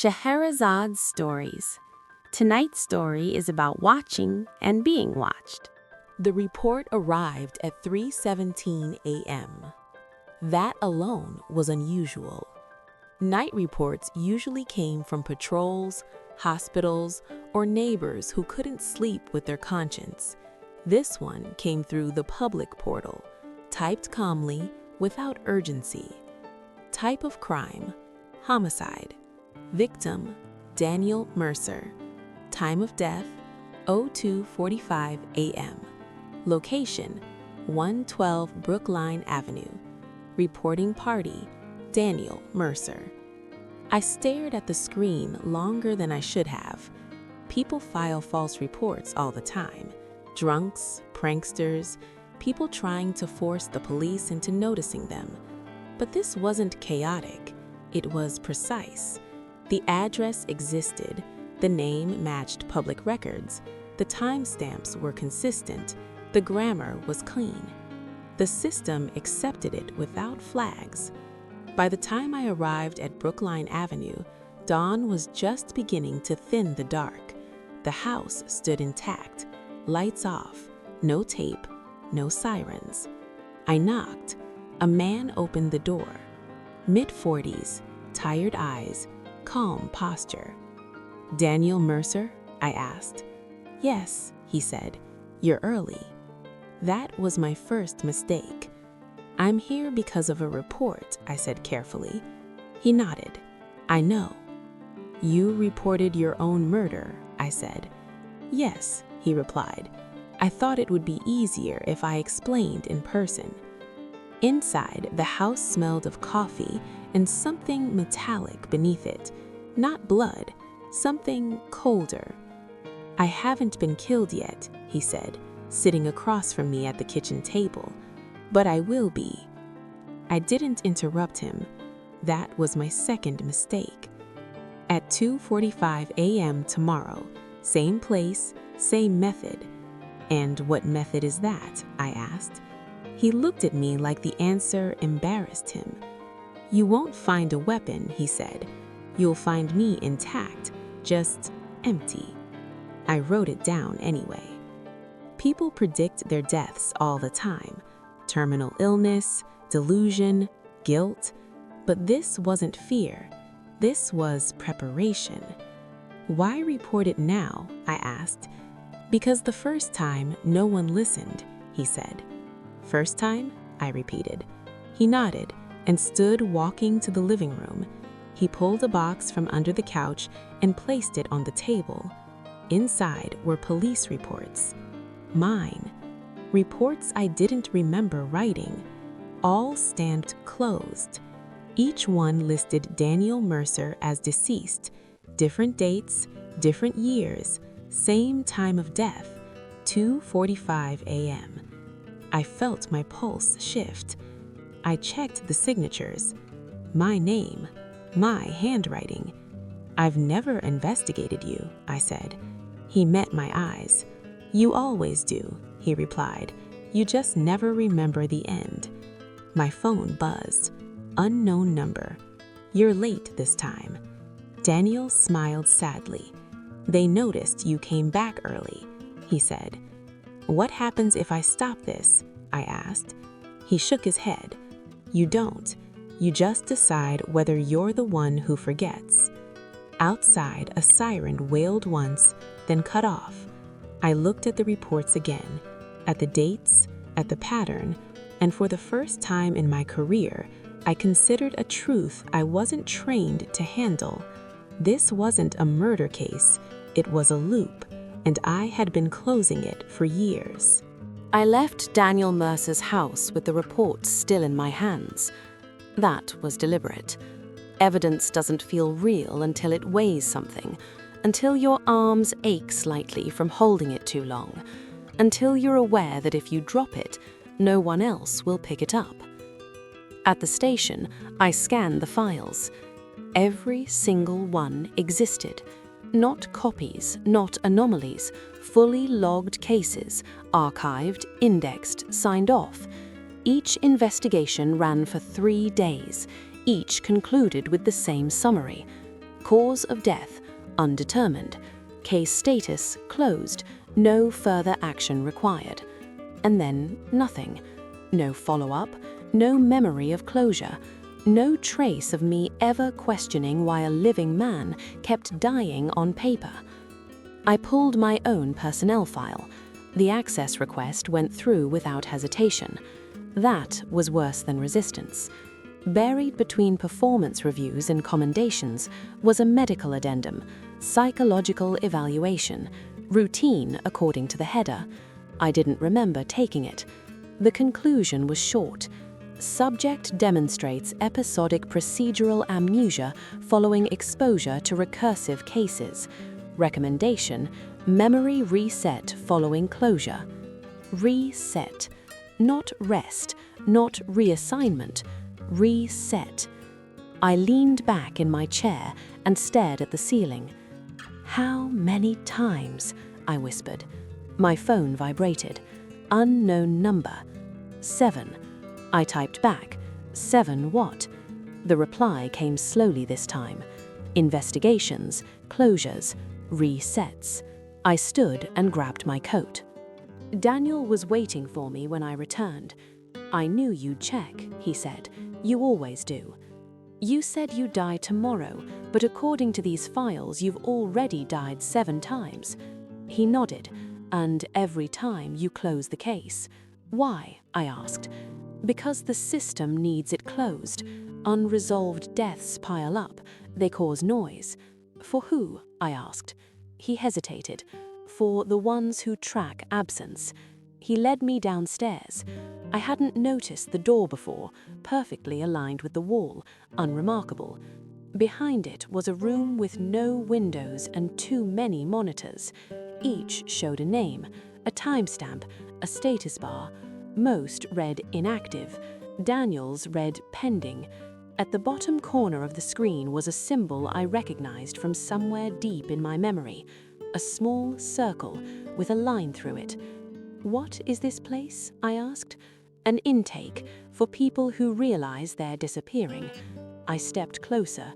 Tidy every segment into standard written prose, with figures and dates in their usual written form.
Scheherazade Stories. Tonight's story is about watching and being watched. The report arrived at 3:17 a.m. That alone was unusual. Night reports usually came from patrols, hospitals, or neighbors who couldn't sleep with their conscience. This one came through the public portal, typed calmly, without urgency. Type of crime: homicide. Victim: Daniel Mercer. Time of death: 02:45 a.m. Location: 112 Brookline Avenue. Reporting party: Daniel Mercer. I stared at the screen longer than I should have. People file false reports all the time. Drunks, pranksters, people trying to force the police into noticing them. But this wasn't chaotic. It was precise. The address existed, the name matched public records, the timestamps were consistent, the grammar was clean. The system accepted it without flags. By the time I arrived at Brookline Avenue, dawn was just beginning to thin the dark. The house stood intact, lights off, no tape, no sirens. I knocked. A man opened the door. Mid-40s, tired eyes, calm posture. "Daniel Mercer?" I asked. "Yes," he said. "You're early." That was my first mistake. "I'm here because of a report," I said carefully. He nodded. "I know." "You reported your own murder," I said. "Yes," he replied. "I thought it would be easier if I explained in person." Inside, the house smelled of coffee and something metallic beneath it. Not blood, something colder. "I haven't been killed yet," he said, sitting across from me at the kitchen table. "But I will be." I didn't interrupt him. That was my second mistake. "At 2:45 a.m. tomorrow, same place, same method." "And what method is that?" I asked. He looked at me like the answer embarrassed him. "You won't find a weapon," he said. "You'll find me intact, just empty." I wrote it down anyway. People predict their deaths all the time. Terminal illness, delusion, guilt. But this wasn't fear. This was preparation. "Why report it now?" I asked. "Because the first time no one listened," he said. "First time?" I repeated. He nodded and stood walking to the living room. He pulled a box from under the couch and placed it on the table. Inside were police reports. Mine. Reports I didn't remember writing. All stamped closed. Each one listed Daniel Mercer as deceased. Different dates, different years, same time of death, 2:45 a.m. I felt my pulse shift. I checked the signatures. My name, my handwriting. "I've never investigated you," I said. He met my eyes. "You always do," he replied. "You just never remember the end." My phone buzzed. Unknown number. "You're late this time." Daniel smiled sadly. "They noticed you came back early," he said. "What happens if I stop this?" I asked. He shook his head. "You don't. You just decide whether you're the one who forgets." Outside, a siren wailed once, then cut off. I looked at the reports again, at the dates, at the pattern, and for the first time in my career, I considered a truth I wasn't trained to handle. This wasn't a murder case, it was a loop, and I had been closing it for years. I left Daniel Mercer's house with the report still in my hands. That was deliberate. Evidence doesn't feel real until it weighs something, until your arms ache slightly from holding it too long, until you're aware that if you drop it, no one else will pick it up. At the station, I scanned the files. Every single one existed. Not copies, not anomalies, fully logged cases, archived, indexed, signed off. Each investigation ran for 3 days. Each concluded with the same summary: Cause of death, undetermined. Case status, closed. No further action required. And then nothing. No follow-up, no memory of closure. No trace of me ever questioning why a living man kept dying on paper. I pulled my own personnel file. The access request went through without hesitation. That was worse than resistance. Buried between performance reviews and commendations was a medical addendum, psychological evaluation, routine according to the header. I didn't remember taking it. The conclusion was short. Subject demonstrates episodic procedural amnesia following exposure to recursive cases. Recommendation: memory reset following closure. Reset. Not rest, not reassignment. Reset. I leaned back in my chair and stared at the ceiling. "How many times?" I whispered. My phone vibrated. Unknown number. 7. I typed back. 7 what? The reply came slowly this time. Investigations, closures, resets. I stood and grabbed my coat. Daniel was waiting for me when I returned. "I knew you'd check," he said. "You always do. You said you'd die tomorrow, but according to these files, you've already died 7 times. He nodded. "And every time you close the case." "Why?" I asked. "Because the system needs it closed. Unresolved deaths pile up. They cause noise." "For who?" I asked. He hesitated. "For the ones who track absence." He led me downstairs. I hadn't noticed the door before, perfectly aligned with the wall, unremarkable. Behind it was a room with no windows and too many monitors. Each showed a name, a timestamp, a status bar. Most read inactive. Daniel's read pending. At the bottom corner of the screen was a symbol I recognized from somewhere deep in my memory. A small circle with a line through it. "What is this place?" I asked. "An intake for people who realize they're disappearing." I stepped closer.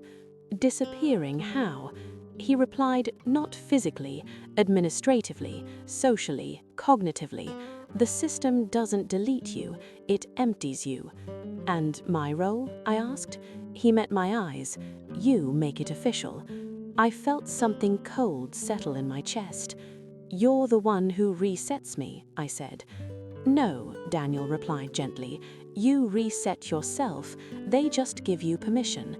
"Disappearing how?" He replied, "Not physically, administratively, socially, cognitively. The system doesn't delete you, it empties you." "And my role?" I asked. He met my eyes. "You make it official." I felt something cold settle in my chest. "You're the one who resets me," I said. "No," Daniel replied gently. "You reset yourself, they just give you permission."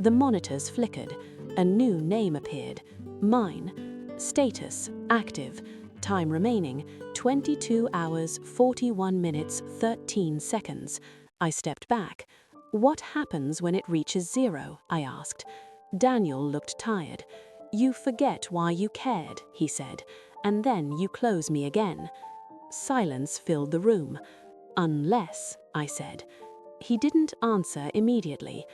The monitors flickered. A new name appeared. Mine. Status: active. Time remaining: 22 hours, 41 minutes, 13 seconds. I stepped back. "What happens when it reaches 0? I asked. Daniel looked tired. "You forget why you cared," he said, "and then you close me again." Silence filled the room. "Unless," I said. He didn't answer immediately.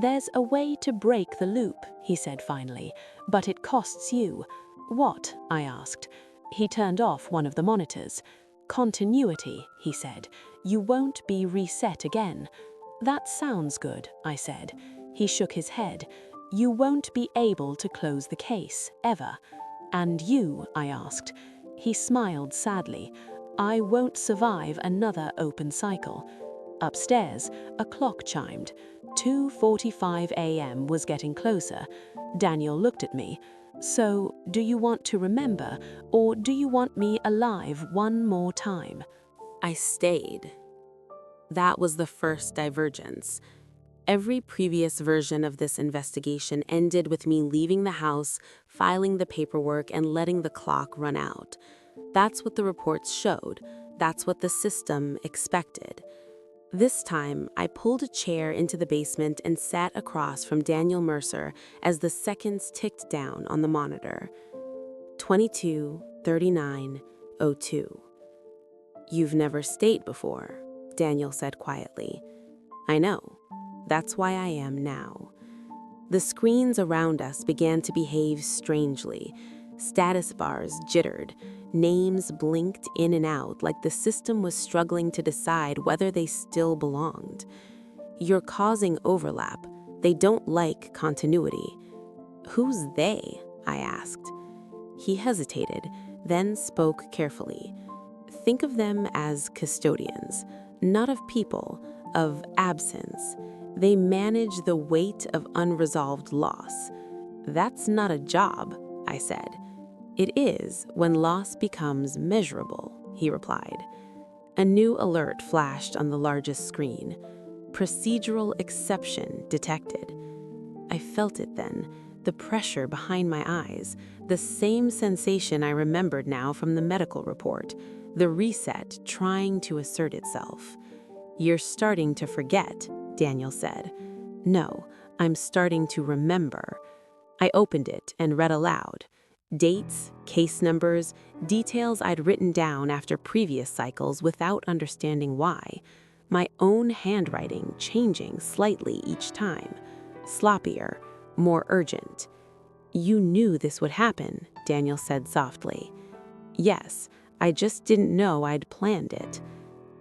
"There's a way to break the loop," he said finally, "but it costs you." "What?" I asked. He turned off one of the monitors. "Continuity," he said. "You won't be reset again." "That sounds good," I said. He shook his head. "You won't be able to close the case, ever." "And you?" I asked. He smiled sadly. "I won't survive another open cycle." Upstairs, a clock chimed. 2:45 a.m. was getting closer. Daniel looked at me. "So, do you want to remember, or do you want me alive one more time?" I stayed. That was the first divergence. Every previous version of this investigation ended with me leaving the house, filing the paperwork, and letting the clock run out. That's what the reports showed. That's what the system expected. This time, I pulled a chair into the basement and sat across from Daniel Mercer as the seconds ticked down on the monitor. 22:39:02. "You've never stayed before," Daniel said quietly. "I know. That's why I am now." The screens around us began to behave strangely. Status bars jittered. Names blinked in and out like the system was struggling to decide whether they still belonged. "You're causing overlap. They don't like continuity." "Who's they?" I asked. He hesitated, then spoke carefully. "Think of them as custodians, not of people, of absence. They manage the weight of unresolved loss." "That's not a job," I said. "It is when loss becomes measurable," he replied. A new alert flashed on the largest screen. "Procedural exception detected." I felt it then, the pressure behind my eyes, the same sensation I remembered now from the medical report, the reset trying to assert itself. "You're starting to forget," Daniel said. "No, I'm starting to remember." I opened it and read aloud. Dates, case numbers, details I'd written down after previous cycles without understanding why. My own handwriting changing slightly each time. Sloppier, more urgent. "You knew this would happen," Daniel said softly. "Yes, I just didn't know I'd planned it."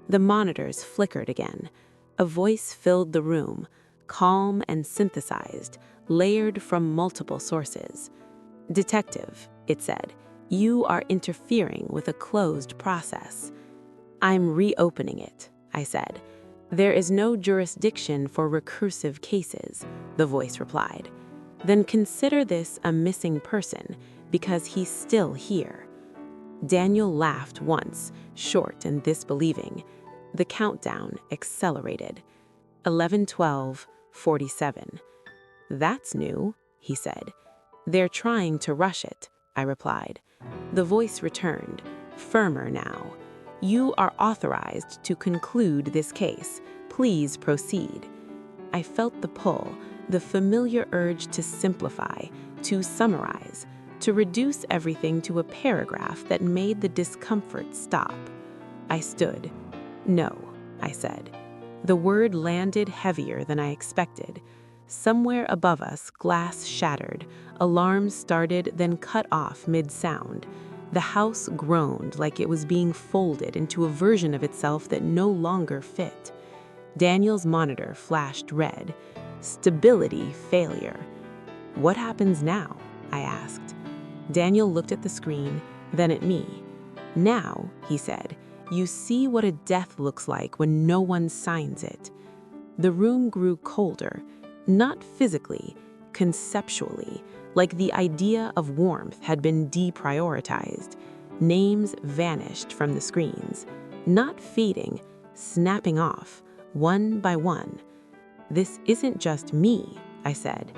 The monitors flickered again. A voice filled the room, calm and synthesized, layered from multiple sources. "Detective," it said, "you are interfering with a closed process." "I'm reopening it," I said. "There is no jurisdiction for recursive cases," the voice replied. "Then consider this a missing person, because he's still here." Daniel laughed once, short and disbelieving. The countdown accelerated. 11:12:47. "That's new," he said. "They're trying to rush it," I replied. The voice returned, firmer now. "You are authorized to conclude this case. Please proceed." I felt the pull, the familiar urge to simplify, to summarize, to reduce everything to a paragraph that made the discomfort stop. I stood. "No," I said. The word landed heavier than I expected. Somewhere above us, glass shattered, alarms started, then cut off mid-sound. The house groaned like it was being folded into a version of itself that no longer fit. Daniel's monitor flashed red. Stability failure. "What happens now?" I asked. Daniel looked at the screen, then at me. "Now," he said, "you see what a death looks like when no one signs it." The room grew colder, not physically, conceptually, like the idea of warmth had been deprioritized. Names vanished from the screens, not fading, snapping off, one by one. "This isn't just me," I said.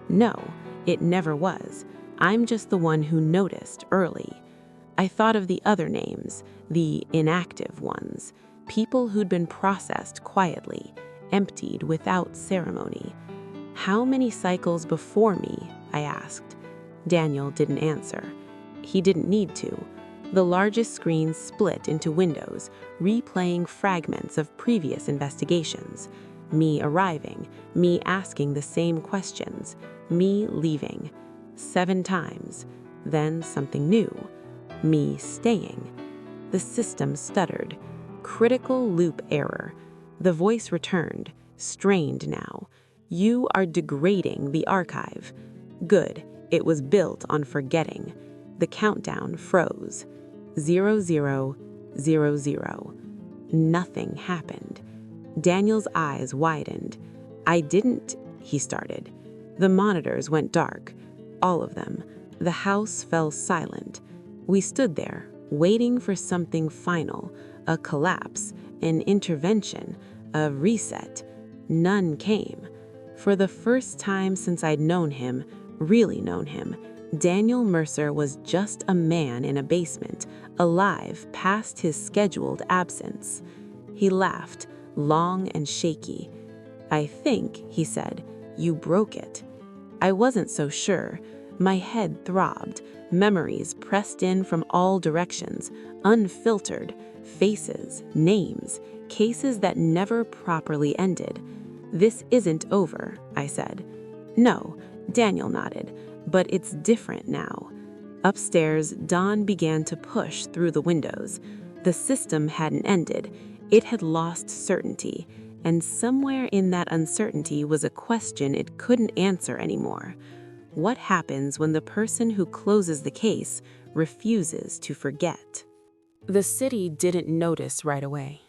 "No, it never was. I'm just the one who noticed early." I thought of the other names, the inactive ones, people who'd been processed quietly, emptied without ceremony. "How many cycles before me?" I asked. Daniel didn't answer. He didn't need to. The largest screen split into windows, replaying fragments of previous investigations. Me arriving, me asking the same questions, me leaving. 7 times. Then something new. Me staying. The system stuttered. Critical loop error. The voice returned, strained now. "You are degrading the archive." Good, it was built on forgetting. The countdown froze. 00:00. Nothing happened. Daniel's eyes widened. "I didn't," he started. The monitors went dark. All of them. The house fell silent. We stood there, waiting for something final, a collapse, an intervention, a reset. None came. For the first time since I'd known him, really known him, Daniel Mercer was just a man in a basement, alive past his scheduled absence. He laughed, long and shaky. "I think," he said, "you broke it." I wasn't so sure. My head throbbed, memories pressed in from all directions, unfiltered, faces, names, cases that never properly ended. "This isn't over," I said. "No," Daniel nodded, "but it's different now." Upstairs, dawn began to push through the windows. The system hadn't ended. It had lost certainty, and somewhere in that uncertainty was a question it couldn't answer anymore. What happens when the person who closes the case refuses to forget? The city didn't notice right away.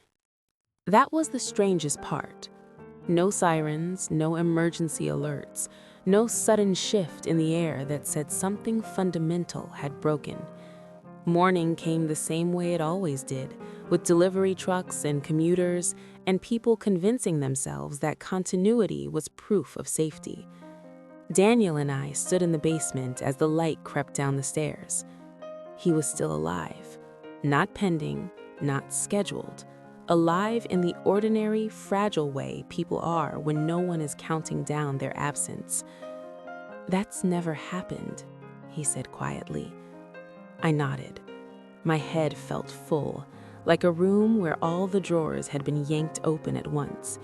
That was the strangest part. No sirens, no emergency alerts, no sudden shift in the air that said something fundamental had broken. Morning came the same way it always did, with delivery trucks and commuters and people convincing themselves that continuity was proof of safety. Daniel and I stood in the basement as the light crept down the stairs. He was still alive, not pending, not scheduled, alive in the ordinary, fragile way people are when no one is counting down their absence. "That's never happened," he said quietly. I nodded. My head felt full, like a room where all the drawers had been yanked open at once.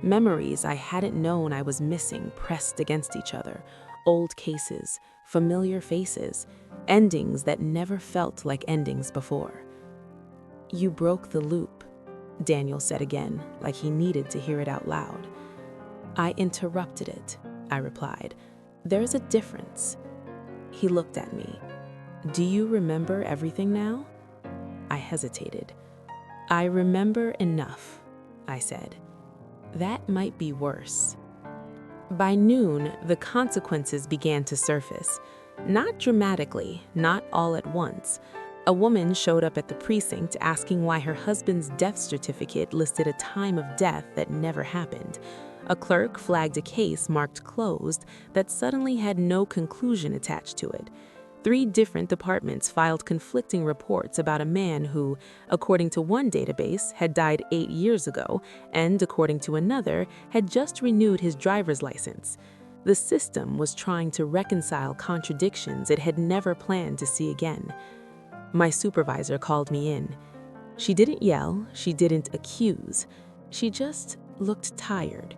Memories I hadn't known I was missing pressed against each other, old cases, familiar faces, endings that never felt like endings before. "You broke the loop," Daniel said again, like he needed to hear it out loud. "I interrupted it," I replied. "There's a difference." He looked at me. "Do you remember everything now?" I hesitated. "I remember enough," I said. "That might be worse." By noon, the consequences began to surface. Not dramatically, not all at once. A woman showed up at the precinct asking why her husband's death certificate listed a time of death that never happened. A clerk flagged a case marked closed that suddenly had no conclusion attached to it. 3 different departments filed conflicting reports about a man who, according to one database, had died 8 years ago, and according to another, had just renewed his driver's license. The system was trying to reconcile contradictions it had never planned to see again. My supervisor called me in. She didn't yell, she didn't accuse. She just looked tired.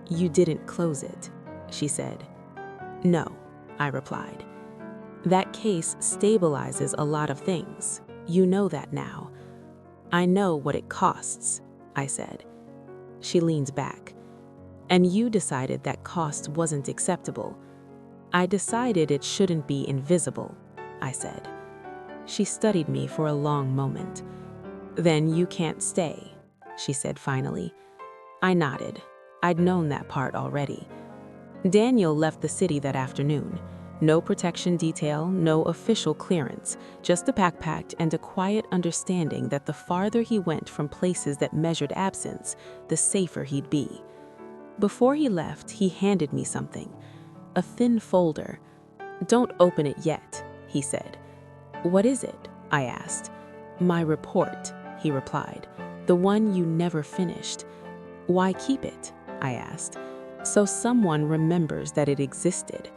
"You didn't close it," she said. "No," I replied. "That case stabilizes a lot of things. You know that now." "I know what it costs," I said. She leaned back. "And you decided that cost wasn't acceptable." "I decided it shouldn't be invisible," I said. She studied me for a long moment. "Then you can't stay," she said finally. I nodded. I'd known that part already. Daniel left the city that afternoon. No protection detail, no official clearance, just a backpack and a quiet understanding that the farther he went from places that measured absence, the safer he'd be. Before he left, he handed me something, a thin folder. "Don't open it yet," he said. "What is it?" I asked. "My report," he replied, "the one you never finished." "Why keep it?" I asked. "So someone remembers that it existed."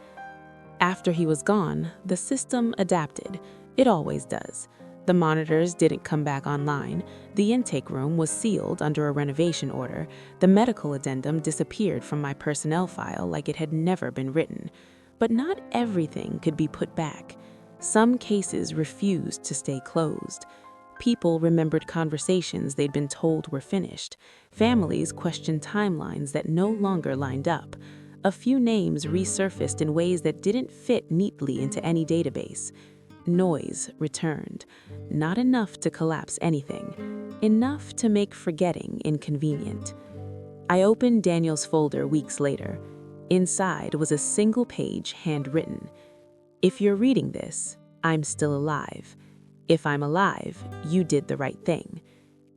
After he was gone, the system adapted. It always does. The monitors didn't come back online. The intake room was sealed under a renovation order. The medical addendum disappeared from my personnel file like it had never been written. But not everything could be put back. Some cases refused to stay closed. People remembered conversations they'd been told were finished. Families questioned timelines that no longer lined up. A few names resurfaced in ways that didn't fit neatly into any database. Noise returned. Not enough to collapse anything. Enough to make forgetting inconvenient. I opened Daniel's folder weeks later. Inside was a single page handwritten. "If you're reading this, I'm still alive. If I'm alive, you did the right thing.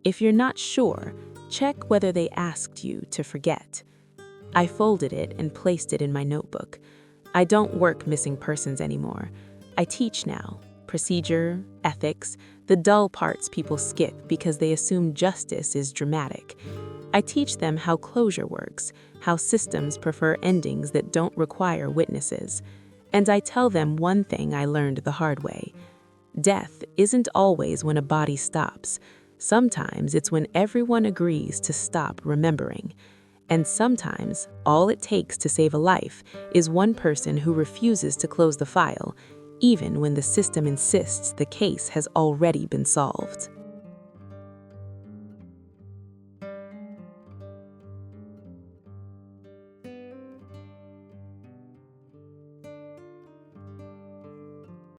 If you're not sure, check whether they asked you to forget." I folded it and placed it in my notebook. I don't work missing persons anymore. I teach now. Procedure, ethics, the dull parts people skip because they assume justice is dramatic. I teach them how closure works, how systems prefer endings that don't require witnesses. And I tell them one thing I learned the hard way. Death isn't always when a body stops. Sometimes it's when everyone agrees to stop remembering. And sometimes all it takes to save a life is one person who refuses to close the file, even when the system insists the case has already been solved.